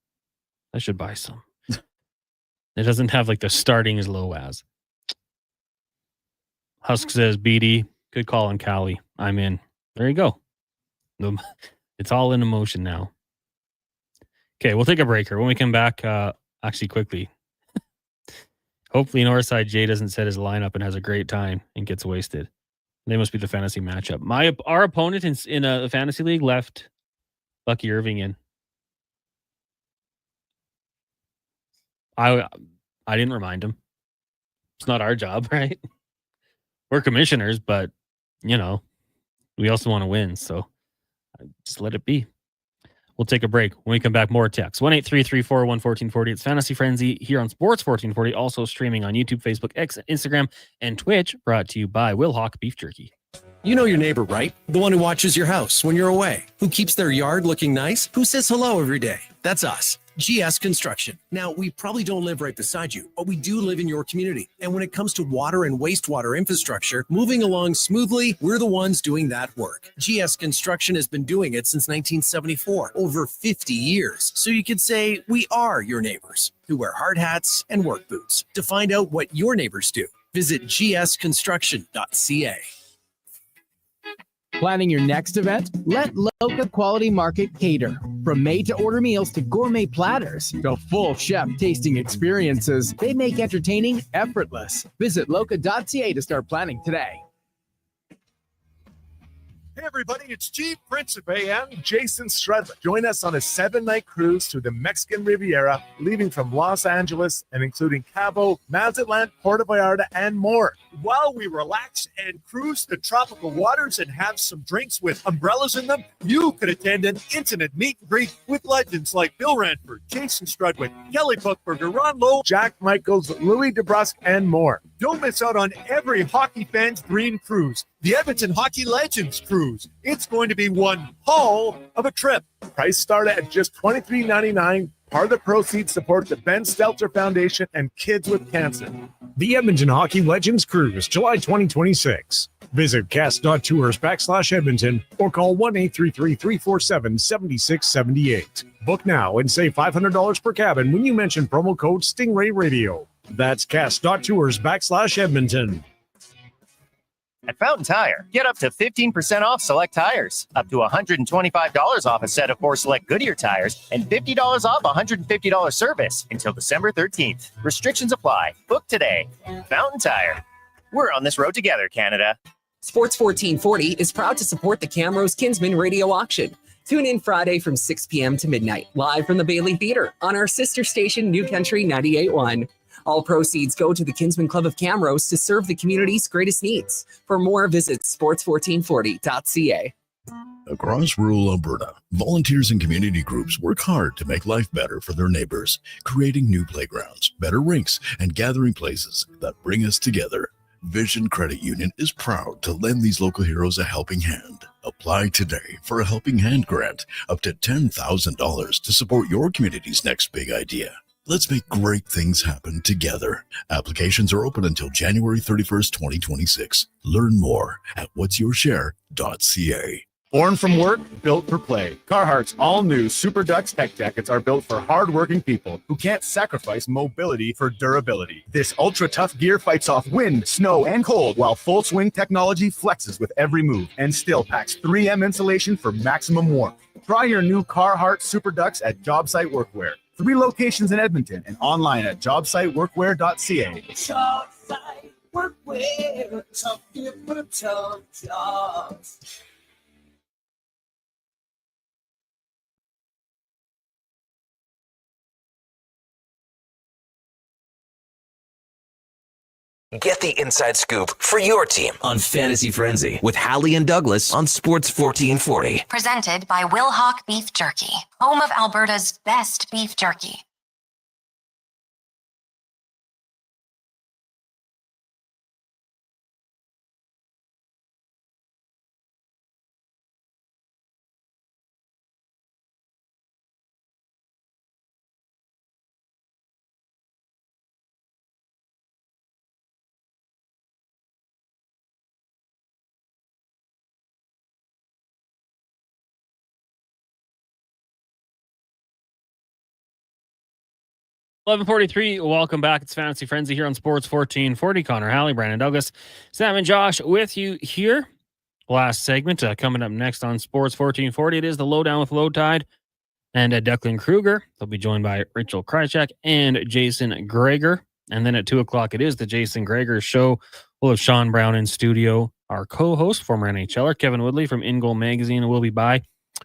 I should buy some. It doesn't have like the starting as low as. Husk says, BD, good call on Cali. I'm in. There you go. It's all in emotion now. Okay, we'll take a break here. When we come back, actually quickly, hopefully Northside Jay doesn't set his lineup and has a great time and gets wasted. They must be the fantasy matchup. Our opponent in a fantasy league left Bucky Irving in. I didn't remind him. It's not our job, right? We're commissioners, but we also want to win, so just let it be. We'll take a break. When we come back, more text. 1-833-401-1440. It's Fantasy Frenzy here on Sports 1440. Also streaming on YouTube, Facebook, X, Instagram, and Twitch. Brought to you by Will Hawk Beef Jerky. You know your neighbor, right? The one who watches your house when you're away. Who keeps their yard looking nice? Who says hello every day? That's us. GS Construction. Now, we probably don't live right beside you, but we do live in your community. And when it comes to water and wastewater infrastructure, moving along smoothly, we're the ones doing that work. GS Construction has been doing it since 1974, over 50 years. So you could say we are your neighbors who wear hard hats and work boots. To find out what your neighbors do, visit gsconstruction.ca. Planning your next event? Let Loca Quality Market cater. From made-to-order meals to gourmet platters to full chef tasting experiences, they make entertaining effortless. Visit loca.ca to start planning today. Hey everybody, it's Chief Principe and Jason Stradler. Join us on a 7-night cruise to the Mexican Riviera, leaving from Los Angeles and including Cabo, Mazatlan, Puerto Vallarta, and more. While we relax and cruise the tropical waters and have some drinks with umbrellas in them, you could attend an intimate meet and greet with legends like Bill Ranford, Jason Strudwick, Kelly Buchberger, Ron Lowe, Jack Michaels, Louis DeBrusque, and more. Don't miss out on every hockey fan's dream cruise, the Edmonton Hockey Legends Cruise. It's going to be one hell of a trip. Price start at just $23.99. Part of the proceeds support the Ben Stelter Foundation and Kids with Cancer. The Edmonton Hockey Legends Cruise, July 2026. Visit cast.tours/Edmonton or call 1-833-347-7678. Book now and save $500 per cabin when you mention promo code Stingray Radio. That's cast.tours/Edmonton. At Fountain Tire, get up to 15% off select tires, up to $125 off a set of 4 select Goodyear tires, and $50 off $150 service until December 13th. Restrictions apply. Book today. Fountain Tire. We're on this road together, Canada. Sports 1440 is proud to support the Camrose Kinsman Radio Auction. Tune in Friday from 6 p.m. to midnight, live from the Bailey Theater on our sister station, New Country 98.1. All proceeds go to the Kinsman Club of Camrose to serve the community's greatest needs. For more, visit sports1440.ca. Across rural Alberta, volunteers and community groups work hard to make life better for their neighbors, creating new playgrounds, better rinks, and gathering places that bring us together. Vision Credit Union is proud to lend these local heroes a helping hand. Apply today for a helping hand grant up to $10,000 to support your community's next big idea. Let's make great things happen together. Applications are open until January 31st, 2026. Learn more at whatsyourshare.ca. Born from work, built for play. Carhartt's all-new Super Ducks tech jackets are built for hard-working people who can't sacrifice mobility for durability. This ultra-tough gear fights off wind, snow, and cold, while full-swing technology flexes with every move and still packs 3M insulation for maximum warmth. Try your new Carhartt Super Ducks at JobSite Workwear. 3 locations in Edmonton and online at jobsiteworkwear.ca. JobSite Workwear, tough gear for tough jobs. Get the inside scoop for your team on Fantasy Frenzy with Halley and Douglas on Sports 1440. Presented by Wilhauk Beef Jerky, home of Alberta's best beef jerky. .43, welcome back. It's Fantasy Frenzy here on Sports 1440. Connor, Halley, Brandon Douglas, Sam, and Josh with you here. Last segment coming up next on Sports 1440. It is the Lowdown with Low Tide and Declan Kruger. They'll be joined by Rachel Krychak and Jason Greger. And then at 2 o'clock, it is the Jason Greger Show. We'll have Sean Brown in studio. Our co-host, former NHLer Kevin Woodley from In Goal Magazine, will be by.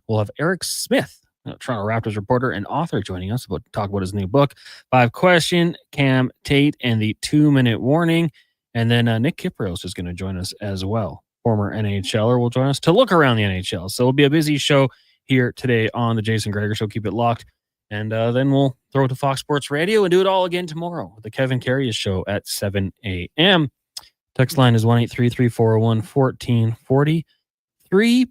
We'll have Eric Smith, Toronto Raptors reporter and author, joining us to talk about his new book, 5 Question, Cam Tate, and the 2-minute warning. And then Nick Kypreos is going to join us as well. Former NHLer will join us to look around the NHL. So it'll be a busy show here today on the Jason Greger Show. Keep it locked. And then we'll throw it to Fox Sports Radio and do it all again tomorrow. The Kevin Carrier Show at 7 a.m. Text line is 1-833-401-1440.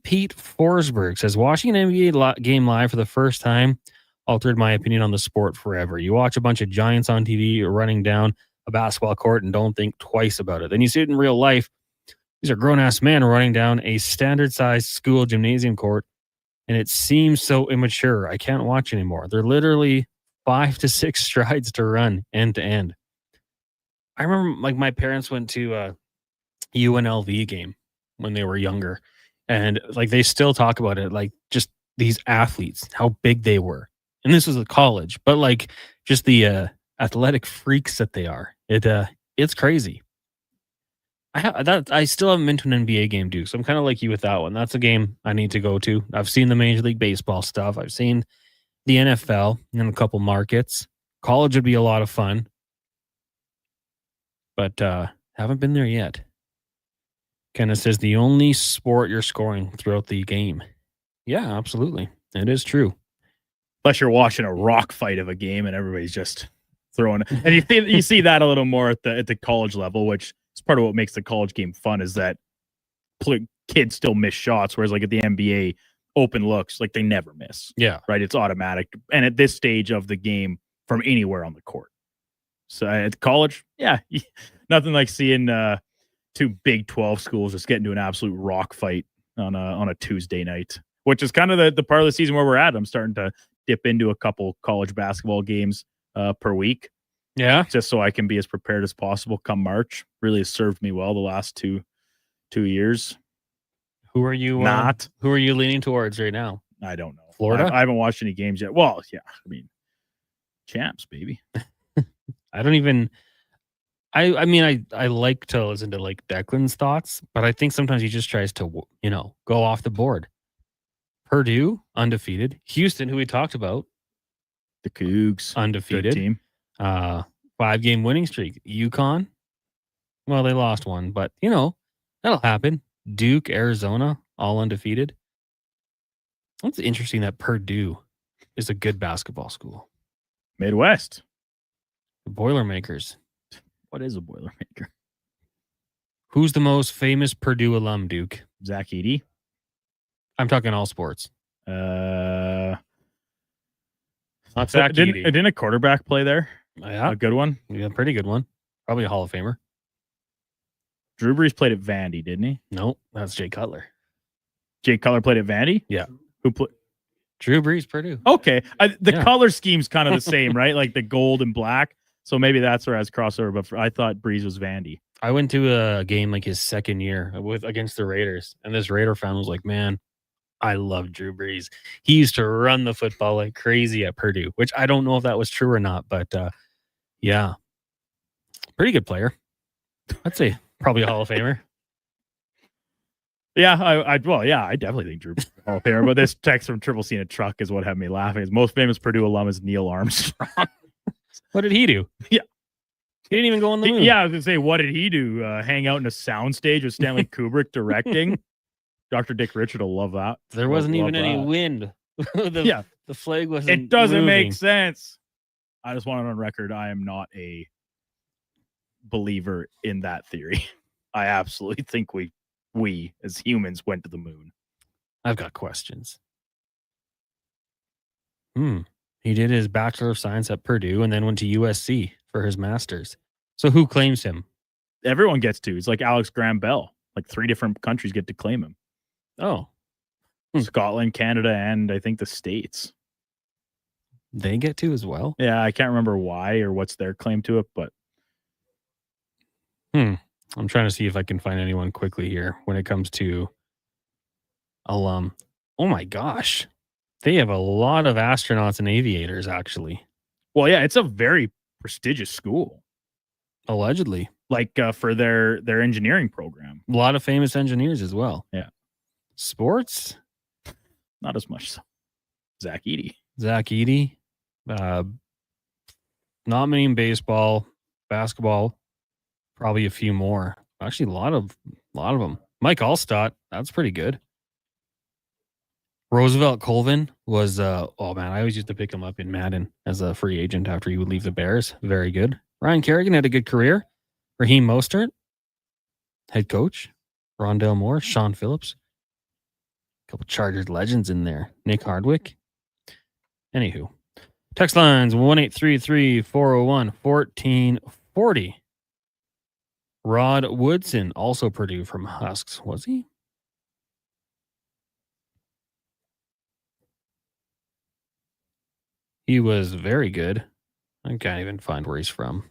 Pete Forsberg says, watching an NBA game live for the first time altered my opinion on the sport forever. You watch a bunch of giants on TV running down a basketball court and don't think twice about it. Then you see it in real life. These are grown-ass men running down a standard-sized school gymnasium court, and it seems so immature. I can't watch anymore. They're literally 5 to 6 strides to run end to end. I remember my parents went to a UNLV game when they were younger. And they still talk about it, just these athletes, how big they were. And this was a college, but just the athletic freaks that they are. It's crazy. I still haven't been to an NBA game, Duke. So I'm kind of like you with that one. That's a game I need to go to. I've seen the Major League Baseball stuff. I've seen the NFL in a couple markets. College would be a lot of fun, but haven't been there yet. Kenneth says the only sport you're scoring throughout the game. Yeah, absolutely. It is true. Unless you're watching a rock fight of a game and everybody's just throwing. And you see that a little more at the college level, which is part of what makes the college game fun, is that kids still miss shots, whereas at the NBA, open looks, they never miss. Yeah. Right? It's automatic. And at this stage of the game, from anywhere on the court. So at college, yeah, nothing like seeing 2 Big 12 schools just get into an absolute rock fight on a Tuesday night, which is kind of the part of the season where we're at. I'm starting to dip into a couple college basketball games per week. Yeah. Just so I can be as prepared as possible come March. Really has served me well the last two years. Who are you who are you leaning towards right now? I don't know. Florida? I haven't watched any games yet. Well, yeah, champs, baby. I don't even I mean, I like to listen to Declan's thoughts, but I think sometimes he just tries to, go off the board. Purdue, undefeated. Houston, who we talked about. The Cougs. Undefeated. Good team. 5-game winning streak. UConn. Well, they lost one, but, that'll happen. Duke, Arizona, all undefeated. It's interesting that Purdue is a good basketball school. Midwest. The Boilermakers. What is a Boilermaker? Who's the most famous Purdue alum, Duke? Zach Edey. I'm talking all sports. Not Zach Edey. Didn't a quarterback play there? Yeah. A good one? Yeah, pretty good one. Probably a Hall of Famer. Drew Brees played at Vandy, didn't he? No, that's Jay Cutler. Jay Cutler played at Vandy? Yeah. Who played? Drew Brees, Purdue. Okay. The color scheme's kind of the same, right? Like the gold and black. So maybe that's where I was crossover, but I thought Brees was Vandy. I went to a game like his second year against the Raiders, and this Raider fan was like, man, I love Drew Brees. He used to run the football like crazy at Purdue, which I don't know if that was true or not, but yeah, pretty good player. I'd say probably a Hall of Famer. Yeah, I definitely think Drew Brees is a Hall of Famer, but this text from Triple C in a truck is what had me laughing. His most famous Purdue alum is Neil Armstrong. What did he do? Yeah. He didn't even go on the moon. Yeah, I was going to say, what did he do? Hang out in a soundstage with Stanley Kubrick directing? Dr. Dick Richard will love that. There wasn't even any wind. The flag wasn't It doesn't moving. make sense. I just want it on record. I am not a believer in that theory. I absolutely think we as humans went to the moon. I've got questions. He did his Bachelor of Science at Purdue and then went to USC for his master's. So who claims him? Everyone gets to. It's like Alex Graham Bell. Like 3 different countries get to claim him. Oh. Scotland, Canada, and I think the States. They get to as well? Yeah, I can't remember why or what's their claim to it, but I'm trying to see if I can find anyone quickly here when it comes to alum. Oh my gosh. They have a lot of astronauts and aviators, actually. Well, yeah, it's a very prestigious school. Allegedly. Like for their engineering program. A lot of famous engineers as well. Yeah. Sports? Not as much so. Zach Edey. Not many in baseball, basketball, probably a few more. Actually, a lot of them. Mike Allstott, that's pretty good. Roosevelt Colvin was, I always used to pick him up in Madden as a free agent after he would leave the Bears. Very good. Ryan Kerrigan had a good career. Raheem Mostert, head coach. Rondell Moore, Sean Phillips. A couple Chargers legends in there. Nick Hardwick. Anywho. Text lines 1-833-401-1440. Rod Woodson, also Purdue from Husks, was he? He was very good. I can't even find where he's from.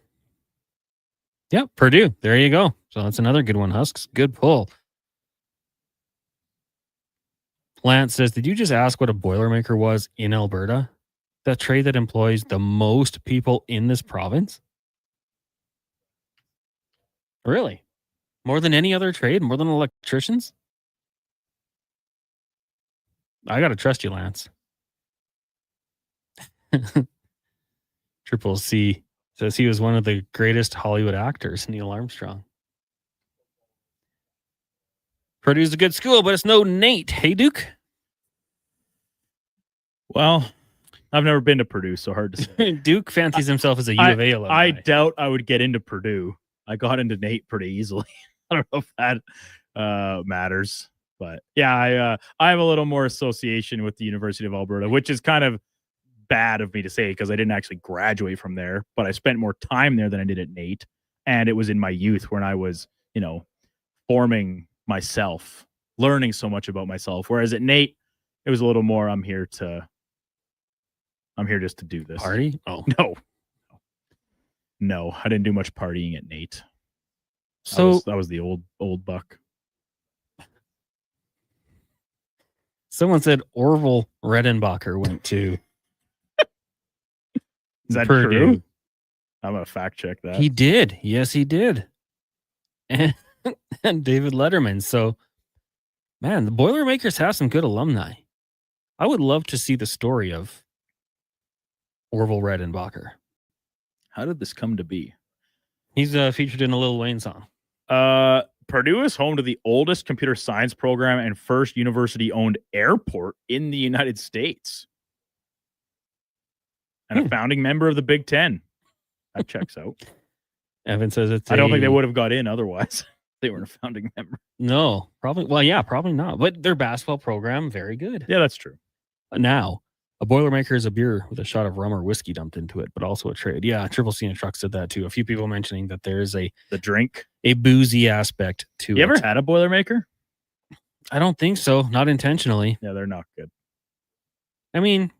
Yep, Purdue. There you go. So that's another good one, Husks. Good pull. Lance says, did you just ask what a Boilermaker was in Alberta? That trade that employs the most people in this province? Really? More than any other trade? More than electricians? I got to trust you, Lance. Triple C says he was one of the greatest Hollywood actors, Neil Armstrong. Purdue's a good school, but it's no Nate. Hey, Duke? Well, I've never been to Purdue, so hard to say. Duke fancies himself as a U of A alumni. I doubt I would get into Purdue. I got into Nate pretty easily. I don't know if that matters. But yeah, I have a little more association with the University of Alberta, which is kind of bad of me to say because I didn't actually graduate from there, but I spent more time there than I did at Nate. And it was in my youth when I was, forming myself, learning so much about myself. Whereas at Nate, it was a little more, I'm here just to do this. Party? Oh, no, I didn't do much partying at Nate. So I was the old buck. Someone said Orville Redenbacher went to Is that Purdue. true? I'm going to fact check that. He did. Yes, he did. And David Letterman. So, man, the Boilermakers have some good alumni. I would love to see the story of Orville Redenbacher. How did this come to be? He's featured in a Lil Wayne song. Purdue is home to the oldest computer science program and first university-owned airport in the United States. And a founding member of the Big Ten. That checks out. Evan says it's I don't think they would have got in otherwise. They weren't a founding member. No, probably. Well, yeah, probably not. But their basketball program, very good. Yeah, that's true. Now, a Boilermaker is a beer with a shot of rum or whiskey dumped into it, but also a trade. Yeah, Triple C and Trucks did that too. A few people mentioning that there's the drink, a boozy aspect to it. You ever had a Boilermaker? I don't think so. Not intentionally. Yeah, they're not good. I mean,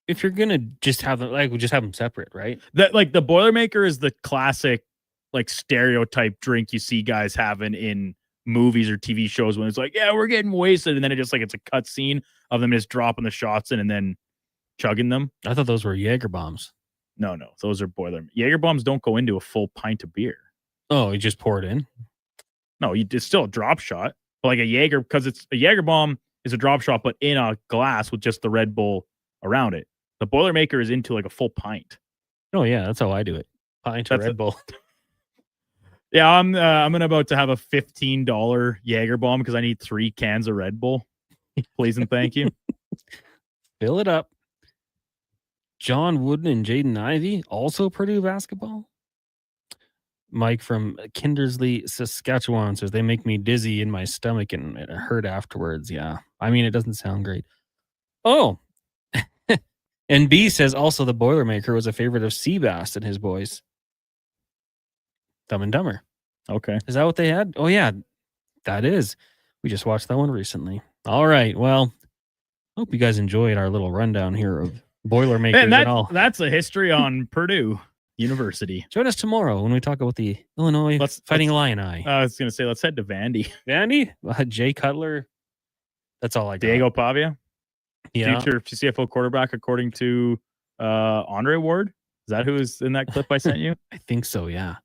if you're gonna just have them, like, we just have them separate, right? That like the Boilermaker is the classic, like stereotype drink you see guys having in movies or TV shows when it's like, yeah, we're getting wasted, and then it's a cut scene of them just dropping the shots in and then chugging them. I thought those were Jaeger bombs. No, those are Boiler. Jaeger bombs don't go into a full pint of beer. Oh, you just pour it in? No, it's still a drop shot. But like a Jaeger, because it's a Jaeger bomb is a drop shot, but in a glass with just the Red Bull around it. The Boilermaker is into like a full pint. Oh yeah, that's how I do it. Pint of Red Bull. Yeah, I'm about to have a $15 Jaeger bomb because I need 3 cans of Red Bull. Please and thank you. Fill it up. John Wooden and Jaden Ivey, also Purdue basketball. Mike from Kindersley, Saskatchewan says they make me dizzy in my stomach and it hurt afterwards. Yeah. I mean, it doesn't sound great. Oh. And B says also the Boilermaker was a favorite of Seabass and his boys. Dumb and Dumber. Okay. Is that what they had? Oh, yeah. That is. We just watched that one recently. All right. Well, hope you guys enjoyed our little rundown here of Boilermakers and all. That's a history on Purdue University. Join us tomorrow when we talk about the Illinois Fighting Illini. I was going to say, let's head to Vandy. Vandy? Jay Cutler. That's all I got. Diego Pavia. Yeah. Future CFO quarterback, according to Andre Ward. Is that who is in that clip I sent you? I think so, yeah.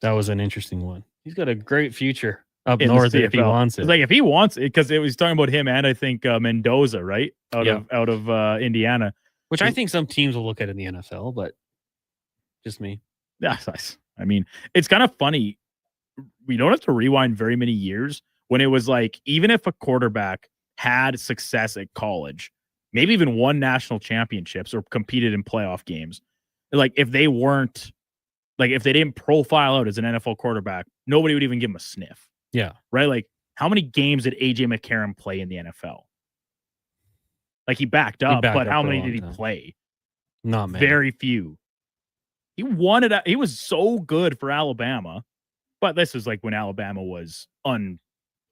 That was an interesting one. He's got a great future up north if he wants it. It's like if he wants it, because it was talking about him and I think Mendoza, right? Out of Indiana. Which I think some teams will look at in the NFL, but just me. Yeah, I mean, it's kind of funny. We don't have to rewind very many years when it was like, even if a quarterback had success at college, maybe even won national championships or competed in playoff games, like if they weren't, like if they didn't profile out as an NFL quarterback, nobody would even give him a sniff. Yeah. Right? Like how many games did AJ McCarron play in the NFL? Like he backed up, but how many did he play? Not many. Very few. He won it. He was so good for Alabama, but this was like when Alabama was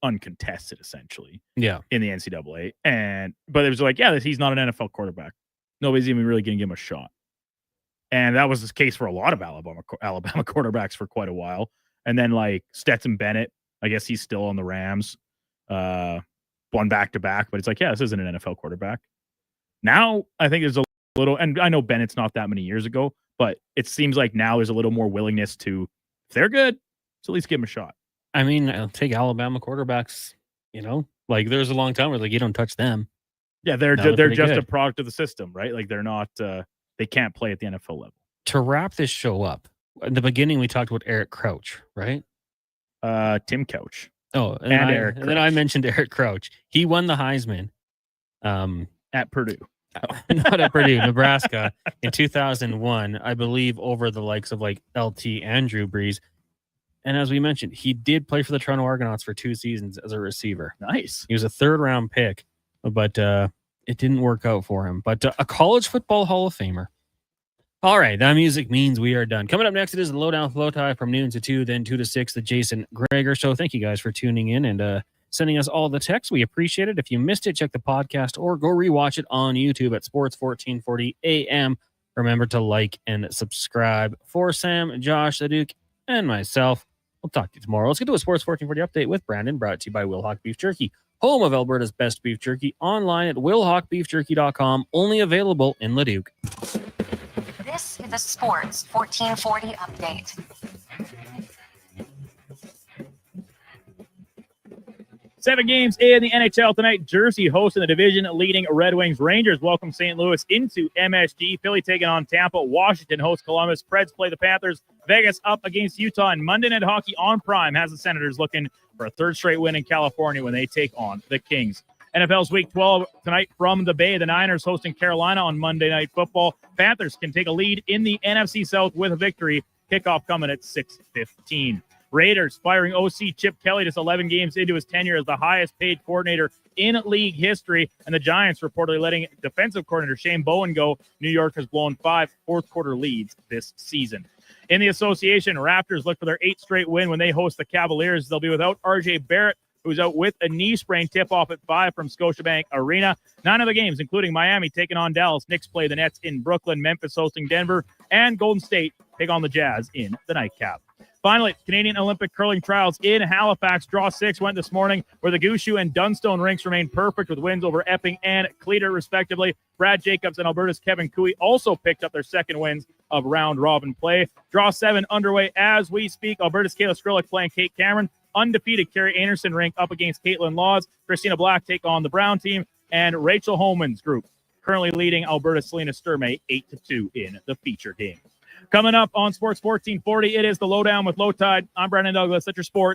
uncontested, essentially. Yeah. In the NCAA, but it was like, yeah, he's not an NFL quarterback. Nobody's even really going to give him a shot, and that was the case for a lot of Alabama quarterbacks for quite a while. And then like Stetson Bennett, I guess he's still on the Rams. Won back-to-back, but it's like, yeah, this isn't an NFL quarterback. Now, I think there's a little, and I know Bennett's not that many years ago, but it seems like now there's a little more willingness to, if they're good, let's at least give them a shot. I mean, I'll take Alabama quarterbacks, like there's a long time where like you don't touch them. Yeah, they're just a product of the system, right? Like they're not, they can't play at the NFL level. To wrap this show up, in the beginning, we talked about Eric Crouch, right? Tim Couch. Oh, and Eric. And then I mentioned Eric Crouch. He won the Heisman at Purdue. Not at Purdue, Nebraska in 2001, I believe, over the likes of like LT and Drew Brees. And as we mentioned, he did play for the Toronto Argonauts for 2 seasons as a receiver. Nice. He was a 3rd-round pick, but it didn't work out for him. But a college football Hall of Famer. All right, that music means we are done. Coming up next, it is the Lowdown Flow Tie from noon to 2, then 2 to 6, the Jason Greger Show. Thank you guys for tuning in and sending us all the texts. We appreciate it. If you missed it, check the podcast or go rewatch it on YouTube at Sports 1440 AM. Remember to like and subscribe. For Sam, Josh, the Duke, and myself, we'll talk to you tomorrow. Let's get to a Sports 1440 update with Brandon, brought to you by Wilhauk Beef Jerky, home of Alberta's best beef jerky, online at wilhaukbeefjerky.com, only available in Leduc. This is a Sports 1440 update. 7 games in the NHL tonight. Jersey hosting the division-leading Red Wings. Rangers welcome St. Louis into MSG. Philly taking on Tampa. Washington hosts Columbus. Preds play the Panthers. Vegas up against Utah. And Monday Night Hockey on Prime has the Senators looking for a 3rd straight win in California when they take on the Kings. NFL's Week 12 tonight from the Bay. The Niners hosting Carolina on Monday Night Football. Panthers can take a lead in the NFC South with a victory. Kickoff coming at 6:15. Raiders firing OC Chip Kelly just 11 games into his tenure as the highest paid coordinator in league history. And the Giants reportedly letting defensive coordinator Shane Bowen go. New York has blown 5 fourth-quarter leads this season. In the association, Raptors look for their 8th straight win when they host the Cavaliers. They'll be without R.J. Barrett, who's out with a knee sprain. Tip-off at 5 from Scotiabank Arena. 9 other games, including Miami taking on Dallas. Knicks play the Nets in Brooklyn. Memphis hosting Denver. And Golden State take on the Jazz in the nightcap. Finally, Canadian Olympic curling trials in Halifax. Draw 6 went this morning, where the Gushu and Dunstone rinks remain perfect with wins over Epping and Cleator, respectively. Brad Jacobs and Alberta's Kevin Cooey also picked up their second wins of round-robin play. Draw 7 underway as we speak. Alberta's Kayla Skrillick playing Kate Cameron. Undefeated Carrie Anderson rink up against Caitlin Laws. Christina Black take on the Brown team. And Rachel Holman's group currently leading Alberta's Selena Sturmay 8-2 in the feature game. Coming up on Sports 1440, it is the Lowdown with Low Tide. I'm Brandon Douglas at your sports